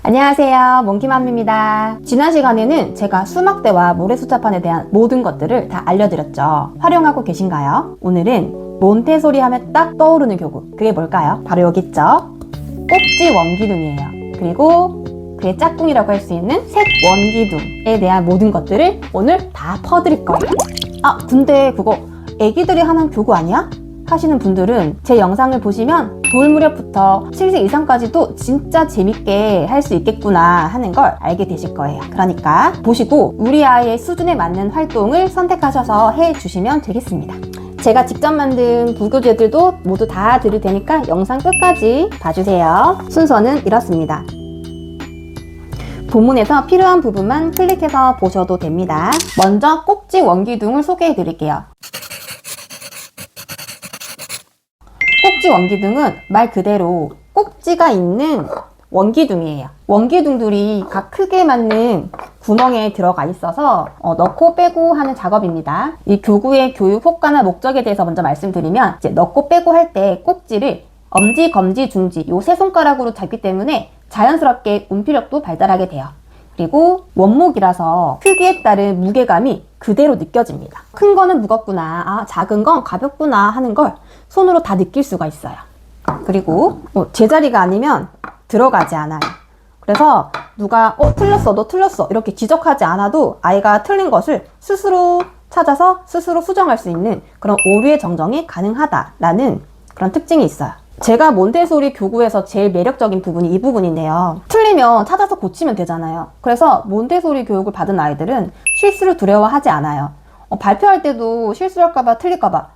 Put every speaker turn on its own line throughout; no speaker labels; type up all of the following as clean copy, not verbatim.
안녕하세요, 몽키맘입니다. 지난 시간에는 제가 수막대와 모래수자판에 대한 모든 것들을 다 알려드렸죠. 활용하고 계신가요? 오늘은 몬테소리 하면 딱 떠오르는 교구, 그게 뭘까요? 바로 여기 있죠. 꼭지 원기둥이에요. 그리고 그의 짝꿍이라고 할 수 있는 색 원기둥에 대한 모든 것들을 오늘 다 퍼드릴 거예요. 근데 그거 애기들이 하는 교구 아니야? 하시는 분들은 제 영상을 보시면 돌 무렵부터 7세 이상까지도 진짜 재밌게 할 수 있겠구나 하는 걸 알게 되실 거예요. 그러니까 보시고 우리 아이의 수준에 맞는 활동을 선택하셔서 해주시면 되겠습니다. 제가 직접 만든 부교재들도 모두 다 드릴 테니까 영상 끝까지 봐주세요. 순서는 이렇습니다. 본문에서 필요한 부분만 클릭해서 보셔도 됩니다. 먼저 꼭지 원기둥을 소개해 드릴게요. 꼭지 원기둥은 말 그대로 꼭지가 있는 원기둥이에요. 원기둥들이 각 크기에 맞는 구멍에 들어가 있어서 넣고 빼고 하는 작업입니다. 이 교구의 교육 효과나 목적에 대해서 먼저 말씀드리면, 이제 넣고 빼고 할 때 꼭지를 엄지, 검지, 중지 요 세 손가락으로 잡기 때문에 자연스럽게 움필력도 발달하게 돼요. 그리고 원목이라서 크기에 따른 무게감이 그대로 느껴집니다. 큰 거는 무겁구나, 작은 건 가볍구나 하는 걸 손으로 다 느낄 수가 있어요. 그리고 제자리가 아니면 들어가지 않아요. 그래서 누가 틀렸어, 너 틀렸어 이렇게 지적하지 않아도 아이가 틀린 것을 스스로 찾아서 스스로 수정할 수 있는 그런 오류의 정정이 가능하다라는 그런 특징이 있어요. 제가 몬테소리 교구에서 제일 매력적인 부분이 이 부분인데요. 틀리면 찾아서 고치면 되잖아요. 그래서 몬테소리 교육을 받은 아이들은 실수를 두려워하지 않아요. 발표할 때도 실수할까봐 틀릴까봐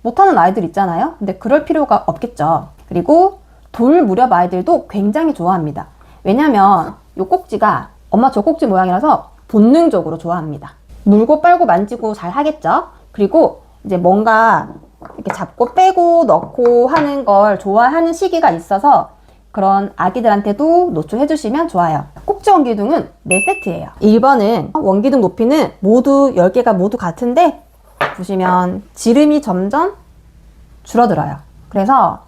못하는 아이들 있잖아요. 근데 그럴 필요가 없겠죠. 그리고 돌 무렵 아이들도 굉장히 좋아합니다. 왜냐면 이 꼭지가 엄마 저 꼭지 모양이라서 본능적으로 좋아합니다. 물고 빨고 만지고 잘 하겠죠. 그리고 이제 뭔가 이렇게 잡고 빼고 넣고 하는 걸 좋아하는 시기가 있어서 그런 아기들한테도 노출해 주시면 좋아요. 꼭지 원기둥은 4세트예요. 1번은 원기둥 높이는 모두 10개가 모두 같은데 보시면 지름이 점점 줄어들어요. 그래서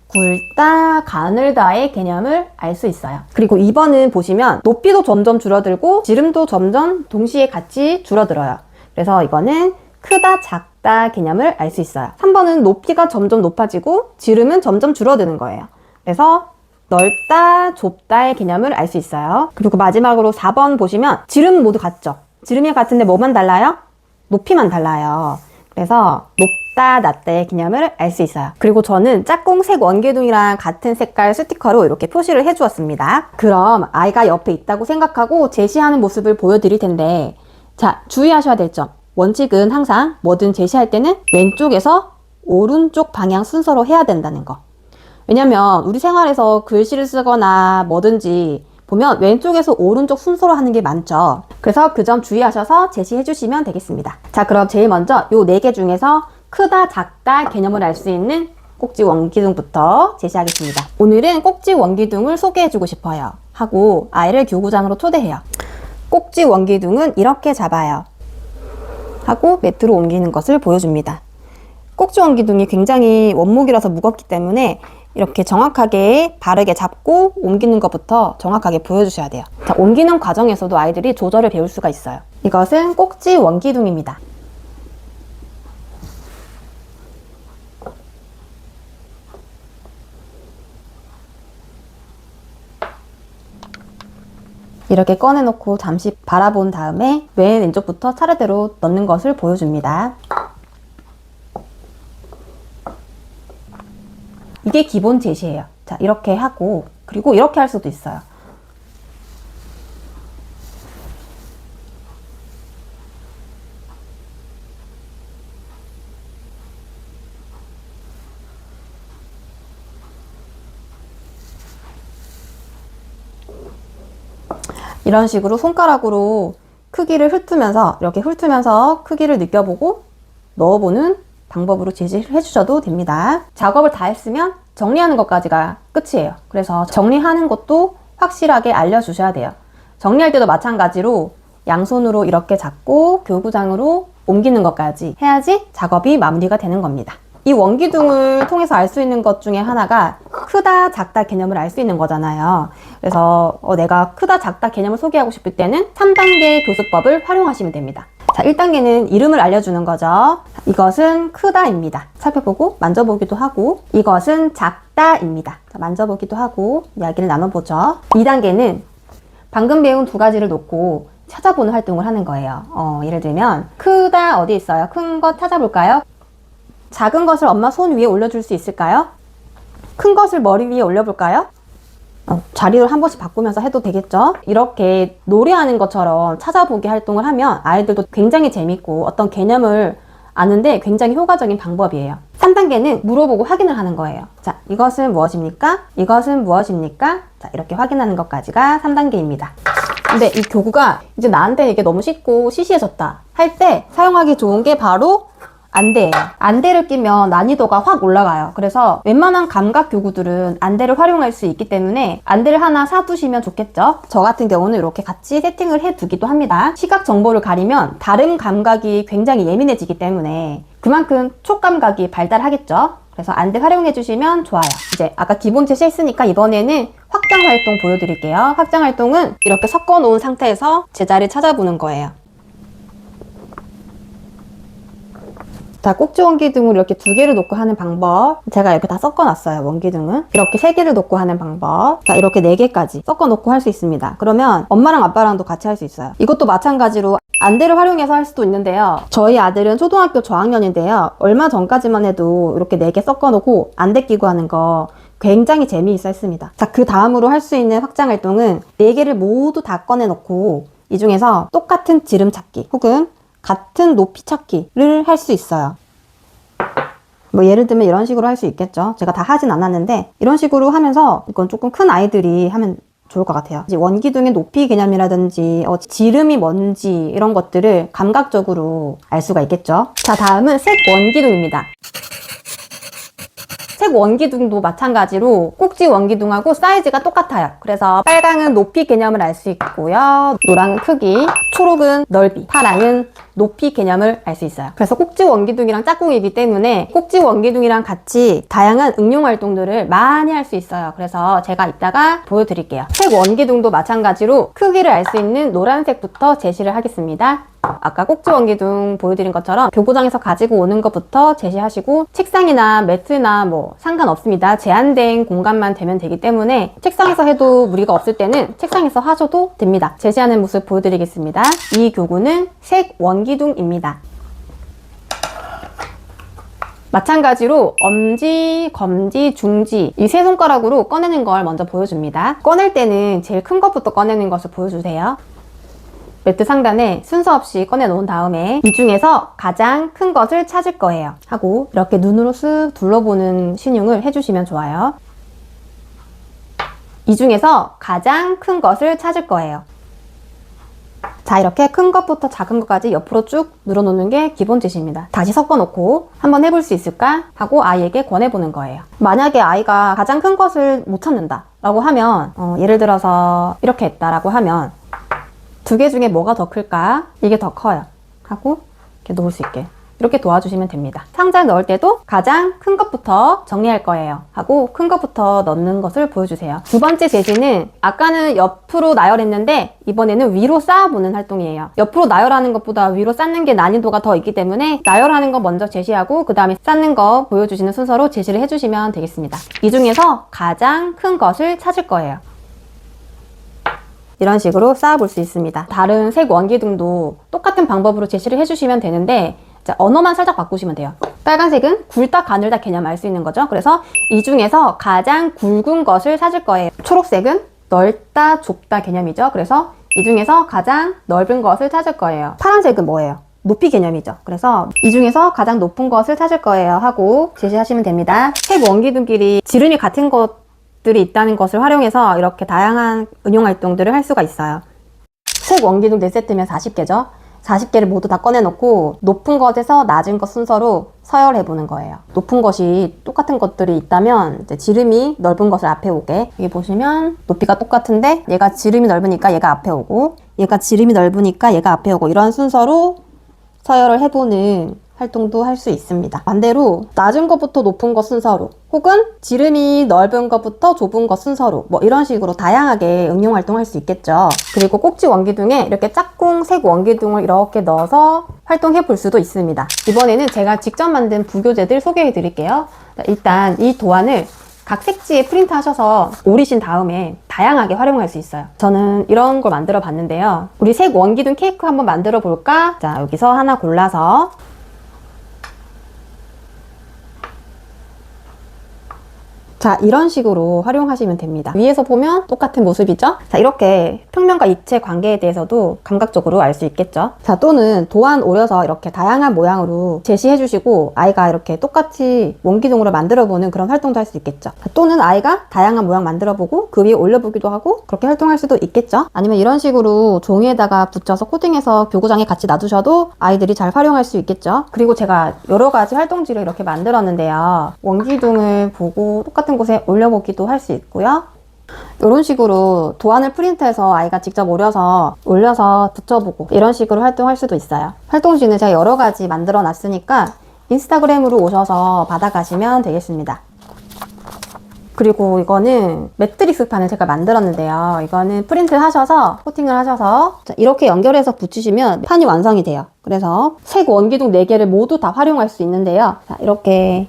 굵다, 가늘다의 개념을 알 수 있어요. 그리고 2번은 보시면 높이도 점점 줄어들고 지름도 점점 동시에 같이 줄어들어요. 그래서 이거는 크다, 작다 개념을 알 수 있어요. 3번은 높이가 점점 높아지고 지름은 점점 줄어드는 거예요. 그래서 넓다, 좁다의 개념을 알 수 있어요. 그리고 마지막으로 4번 보시면 지름 모두 같죠? 지름이 같은데 뭐만 달라요? 높이만 달라요. 그래서 높다, 낮다의 개념을 알 수 있어요. 그리고 저는 짝꿍 색 원기둥이랑 같은 색깔 스티커로 이렇게 표시를 해주었습니다. 그럼 아이가 옆에 있다고 생각하고 제시하는 모습을 보여드릴 텐데, 자, 주의하셔야 될 점. 원칙은 항상 뭐든 제시할 때는 왼쪽에서 오른쪽 방향 순서로 해야 된다는 거. 왜냐면 우리 생활에서 글씨를 쓰거나 뭐든지 보면 왼쪽에서 오른쪽 순서로 하는 게 많죠. 그래서 그 점 주의하셔서 제시해 주시면 되겠습니다. 자, 그럼 제일 먼저 요 4개 중에서 크다, 작다 개념을 알 수 있는 꼭지 원기둥부터 제시하겠습니다. 오늘은 꼭지 원기둥을 소개해 주고 싶어요 하고 아이를 교구장으로 초대해요. 꼭지 원기둥은 이렇게 잡아요 하고 매트로 옮기는 것을 보여줍니다. 꼭지 원기둥이 굉장히 원목이라서 무겁기 때문에 이렇게 정확하게 바르게 잡고 옮기는 것부터 정확하게 보여주셔야 돼요. 자, 옮기는 과정에서도 아이들이 조절을 배울 수가 있어요. 이것은 꼭지 원기둥입니다. 이렇게 꺼내놓고 잠시 바라본 다음에 왼쪽부터 차례대로 넣는 것을 보여줍니다. 이게 기본 제시예요. 자, 이렇게 하고, 그리고 이렇게 할 수도 있어요. 이런 식으로 손가락으로 크기를 훑으면서 이렇게 훑으면서 크기를 느껴보고 넣어보는 방법으로 제시를 해주셔도 됩니다. 작업을 다 했으면 정리하는 것까지가 끝이에요. 그래서 정리하는 것도 확실하게 알려주셔야 돼요. 정리할 때도 마찬가지로 양손으로 이렇게 잡고 교구장으로 옮기는 것까지 해야지 작업이 마무리가 되는 겁니다. 이 원기둥을 통해서 알 수 있는 것 중에 하나가 크다, 작다 개념을 알 수 있는 거잖아요. 그래서 내가 크다, 작다 개념을 소개하고 싶을 때는 3단계 교수법을 활용하시면 됩니다. 자, 1단계는 이름을 알려주는 거죠. 이것은 크다입니다. 살펴보고 만져보기도 하고, 이것은 작다입니다. 자, 만져보기도 하고 이야기를 나눠보죠. 2단계는 방금 배운 두 가지를 놓고 찾아보는 활동을 하는 거예요. 예를 들면 크다 어디 있어요? 큰 것 찾아볼까요? 작은 것을 엄마 손 위에 올려줄 수 있을까요? 큰 것을 머리 위에 올려볼까요? 자리를 한 번씩 바꾸면서 해도 되겠죠? 이렇게 노래하는 것처럼 찾아보기 활동을 하면 아이들도 굉장히 재밌고 어떤 개념을 아는데 굉장히 효과적인 방법이에요. 3단계는 물어보고 확인을 하는 거예요. 자, 이것은 무엇입니까? 이것은 무엇입니까? 자, 이렇게 확인하는 것까지가 3단계입니다. 근데 이 교구가 이제 나한테 이게 너무 쉽고 시시해졌다 할 때 사용하기 좋은 게 바로 안대예요. 안대를 끼면 난이도가 확 올라가요. 그래서 웬만한 감각 교구들은 안대를 활용할 수 있기 때문에 안대를 하나 사두시면 좋겠죠. 저 같은 경우는 이렇게 같이 세팅을 해두기도 합니다. 시각 정보를 가리면 다른 감각이 굉장히 예민해지기 때문에 그만큼 촉감각이 발달하겠죠. 그래서 안대 활용해 주시면 좋아요. 이제 아까 기본 제시했으니까 이번에는 확장 활동 보여드릴게요. 확장 활동은 이렇게 섞어 놓은 상태에서 제자를 찾아보는 거예요. 자, 꼭지 원기둥을 이렇게 두 개를 놓고 하는 방법. 제가 이렇게 다 섞어 놨어요. 원기둥은 이렇게 세 개를 놓고 하는 방법. 자, 이렇게 네 개까지 섞어 놓고 할 수 있습니다. 그러면 엄마랑 아빠랑도 같이 할 수 있어요. 이것도 마찬가지로 안대를 활용해서 할 수도 있는데요. 저희 아들은 초등학교 저학년인데요. 얼마 전까지만 해도 이렇게 네 개 섞어 놓고 안대 끼고 하는 거 굉장히 재미있어 했습니다. 자, 그 다음으로 할 수 있는 확장 활동은 네 개를 모두 다 꺼내 놓고 이 중에서 똑같은 지름 찾기 혹은 같은 높이 찾기를 할 수 있어요. 뭐 예를 들면 이런 식으로 할 수 있겠죠. 제가 다 하진 않았는데 이런 식으로 하면서 이건 조금 큰 아이들이 하면 좋을 것 같아요. 이제 원기둥의 높이 개념이라든지 지름이 뭔지 이런 것들을 감각적으로 알 수가 있겠죠. 자, 다음은 색 원기둥입니다. 색 원기둥도 마찬가지로 꼭지 원기둥하고 사이즈가 똑같아요. 그래서 빨강은 높이 개념을 알 수 있고요. 노랑은 크기, 초록은 넓이, 파랑은 높이 개념을 알 수 있어요. 그래서 꼭지 원기둥이랑 짝꿍이기 때문에 꼭지 원기둥이랑 같이 다양한 응용 활동들을 많이 할 수 있어요. 그래서 제가 이따가 보여드릴게요. 색 원기둥도 마찬가지로 크기를 알 수 있는 노란색부터 제시를 하겠습니다. 아까 꼭지 원기둥 보여드린 것처럼 교구장에서 가지고 오는 것부터 제시하시고 책상이나 매트나 뭐 상관없습니다. 제한된 공간만 되면 되기 때문에 책상에서 해도 무리가 없을 때는 책상에서 하셔도 됩니다. 제시하는 모습 보여드리겠습니다. 이 교구는 색 원기둥입니다. 마찬가지로 엄지, 검지, 중지 이 세 손가락으로 꺼내는 걸 먼저 보여줍니다. 꺼낼 때는 제일 큰 것부터 꺼내는 것을 보여주세요. 매트 상단에 순서 없이 꺼내놓은 다음에 이 중에서 가장 큰 것을 찾을 거예요. 하고 이렇게 눈으로 쓱 둘러보는 신용을 해주시면 좋아요. 이 중에서 가장 큰 것을 찾을 거예요. 자, 이렇게 큰 것부터 작은 것까지 옆으로 쭉 늘어놓는 게 기본 제시입니다. 다시 섞어놓고 한번 해볼 수 있을까? 하고 아이에게 권해보는 거예요. 만약에 아이가 가장 큰 것을 못 찾는다 라고 하면 예를 들어서 이렇게 했다라고 하면 두 개 중에 뭐가 더 클까? 이게 더 커요. 하고 이렇게 놓을 수 있게 이렇게 도와주시면 됩니다. 상자에 넣을 때도 가장 큰 것부터 정리할 거예요. 하고 큰 것부터 넣는 것을 보여주세요. 두 번째 제시는 아까는 옆으로 나열했는데 이번에는 위로 쌓아보는 활동이에요. 옆으로 나열하는 것보다 위로 쌓는 게 난이도가 더 있기 때문에 나열하는 거 먼저 제시하고 그 다음에 쌓는 거 보여주시는 순서로 제시를 해주시면 되겠습니다. 이 중에서 가장 큰 것을 찾을 거예요. 이런 식으로 쌓아볼 수 있습니다. 다른 색 원기둥도 똑같은 방법으로 제시를 해주시면 되는데 자, 언어만 살짝 바꾸시면 돼요. 빨간색은 굵다 가늘다 개념 알 수 있는 거죠. 그래서 이 중에서 가장 굵은 것을 찾을 거예요. 초록색은 넓다 좁다 개념이죠. 그래서 이 중에서 가장 넓은 것을 찾을 거예요. 파란색은 뭐예요? 높이 개념이죠. 그래서 이 중에서 가장 높은 것을 찾을 거예요 하고 제시하시면 됩니다. 색 원기둥끼리 지름이 같은 것들이 있다는 것을 활용해서 이렇게 다양한 응용 활동들을 할 수가 있어요. 색 원기둥 4세트면 40개죠. 40개를 모두 다 꺼내놓고 높은 것에서 낮은 것 순서로 서열해 보는 거예요. 높은 것이 똑같은 것들이 있다면 이제 지름이 넓은 것을 앞에 오게. 여기 보시면 높이가 똑같은데 얘가 지름이 넓으니까 얘가 앞에 오고 얘가 지름이 넓으니까 얘가 앞에 오고 이런 순서로 서열을 해보는 활동도 할 수 있습니다. 반대로 낮은 것부터 높은 것 순서로, 혹은 지름이 넓은 것부터 좁은 것 순서로, 뭐 이런 식으로 다양하게 응용 활동할 수 있겠죠. 그리고 꼭지 원기둥에 이렇게 짝꿍색 원기둥을 이렇게 넣어서 활동해 볼 수도 있습니다. 이번에는 제가 직접 만든 부교재들 소개해 드릴게요. 일단 이 도안을 각 색지에 프린트 하셔서 오리신 다음에 다양하게 활용할 수 있어요. 저는 이런 걸 만들어 봤는데요. 우리 색 원기둥 케이크 한번 만들어 볼까? 자, 여기서 하나 골라서 자, 이런 식으로 활용하시면 됩니다. 위에서 보면 똑같은 모습이죠? 자, 이렇게 평면과 입체 관계에 대해서도 감각적으로 알 수 있겠죠? 자, 또는 도안 오려서 이렇게 다양한 모양으로 제시해 주시고 아이가 이렇게 똑같이 원기둥으로 만들어보는 그런 활동도 할 수 있겠죠? 자, 또는 아이가 다양한 모양 만들어보고 그 위에 올려보기도 하고 그렇게 활동할 수도 있겠죠? 아니면 이런 식으로 종이에다가 붙여서 코팅해서 교구장에 같이 놔두셔도 아이들이 잘 활용할 수 있겠죠? 그리고 제가 여러 가지 활동지를 이렇게 만들었는데요. 원기둥을 보고 똑같은 곳에 올려보기도 할 수 있고요. 이런 식으로 도안을 프린트해서 아이가 직접 올려서 붙여보고 이런 식으로 활동할 수도 있어요. 활동지는 제가 여러 가지 만들어 놨으니까 인스타그램으로 오셔서 받아가시면 되겠습니다. 그리고 이거는 매트릭스판을 제가 만들었는데요. 이거는 프린트 하셔서 코팅을 하셔서 이렇게 연결해서 붙이시면 판이 완성이 돼요. 그래서 색 원기둥 4개를 모두 다 활용할 수 있는데요. 자, 이렇게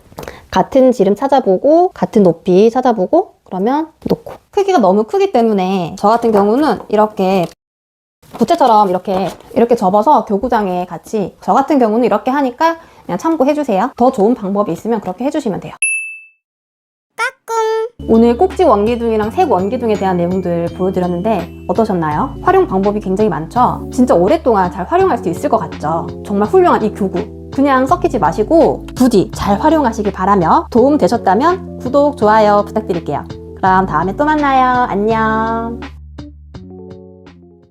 같은 지름 찾아보고 같은 높이 찾아보고 그러면 놓고, 크기가 너무 크기 때문에 저 같은 경우는 이렇게 부채처럼 이렇게 접어서 교구장에 같이, 저 같은 경우는 이렇게 하니까 그냥 참고해 주세요. 더 좋은 방법이 있으면 그렇게 해주시면 돼요. 오늘 꼭지 원기둥이랑 색 원기둥에 대한 내용들 보여드렸는데 어떠셨나요? 활용 방법이 굉장히 많죠? 진짜 오랫동안 잘 활용할 수 있을 것 같죠? 정말 훌륭한 이 교구 그냥 썩히지 마시고 부디 잘 활용하시길 바라며, 도움 되셨다면 구독, 좋아요 부탁드릴게요. 그럼 다음에 또 만나요. 안녕.